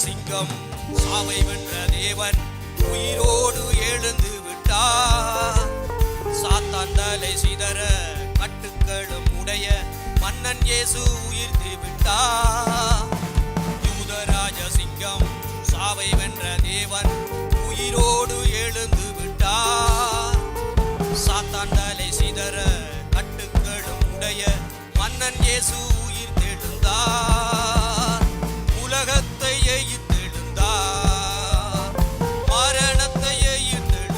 சிங்கம் சாவை வென்ற தேவன் உயிரோடு எழுந்து விட்டார். சாத்தான் தலை சிதற கட்டுக்களும் உடைய மன்னன் இயேசு உயிர்த்து விட்டார். யூதராஜ சிங்கம் சாவை வென்ற தேவன் உயிரோடு எழுந்து விட்டார். சாத்தான் தலை சிதற கட்டுக்களும் உடைய மன்னன் இயேசு உயிர்த்தெழுந்தார். உலகத்தை எய்த்தெழுந்தார், மரணத்தை எய்த்தெழுந்தார்.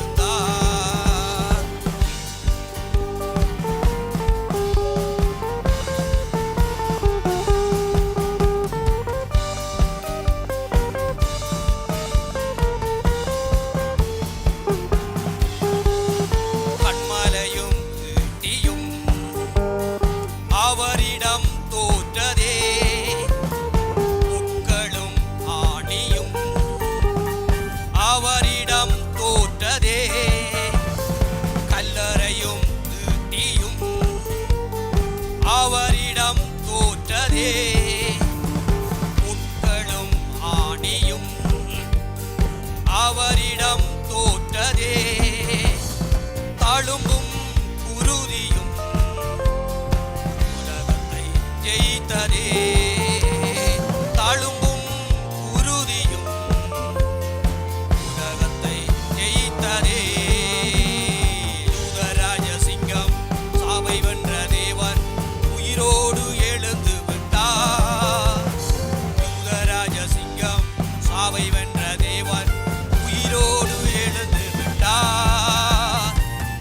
கண்மலையும் ஈட்டியும் அவரிடம் தோற்றதே, புட்களும் ஆணியும் அவரிடம் தோற்றதே. கல்லறையும் ஈட்டியும் அவரிடம் தோற்றதே, புட்களும் ஆணியும் அவரிடம் தோற்றதே. தழும்பும் குருதியும் உலகத்தை ஜெயித்ததே. தழும்பும் குருதியும் உலகத்தை ஜெயித்ததே. யூதராஜ சிங்கம் சாவை வென்ற தேவன் உயிரோடு எழுந்து விட்டார். யூதராஜ சிங்கம் சாவை வென்ற தேவன் உயிரோடு எழுந்து விட்டார்.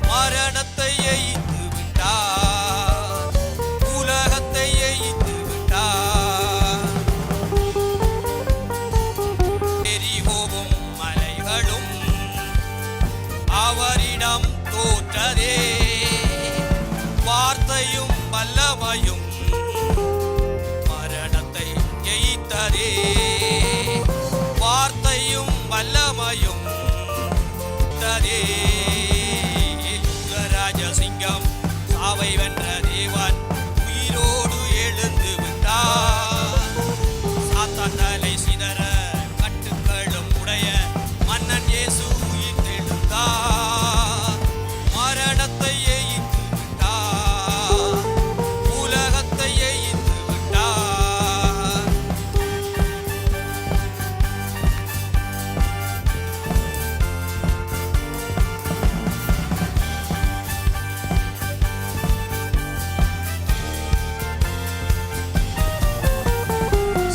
மரணத்தை எய்த்து விட்டார், உலகத்தை எய்த்து விட்டார். எரிகோவும் மலைகளும் அவரிடம் தோற்றதே. வார்த்தையும் வல்லமையும் மரணத்தை ஜெயித்ததே. வார்த்தையும் வல்லமையும் ததே. யூதராஜ சிங்கம் சாவை வென்ற தேவன் உயிரோடு எழுந்து விட்டார். சாத்தான் தலை சிதற கட்டுக்களும் உடைய மன்னன் இயேசு உயிர்த்தெழுந்தார். மரணத்தை எய்த்து விட்டார், உலகத்தை எய்த்து விட்டார்.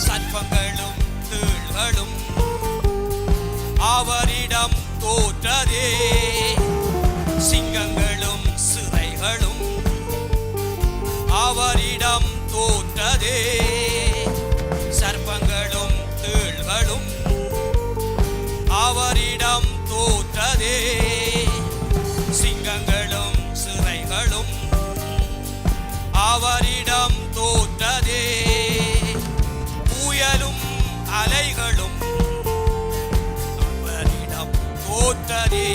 சர்ப்பங்களும் தேள்களும் அவரிடம் தோற்றதே. சிங்கங்களும் சிறைகளும் அவரிடம் தோற்றதே. சர்ப்பங்களும் தேள்களும் அவரிடம் தோற்றதே. சிங்கங்களும் சிறைகளும் அவரிடம் தோற்றதே. புயலும் அலைகளும் அவரிடம் தோற்றதே.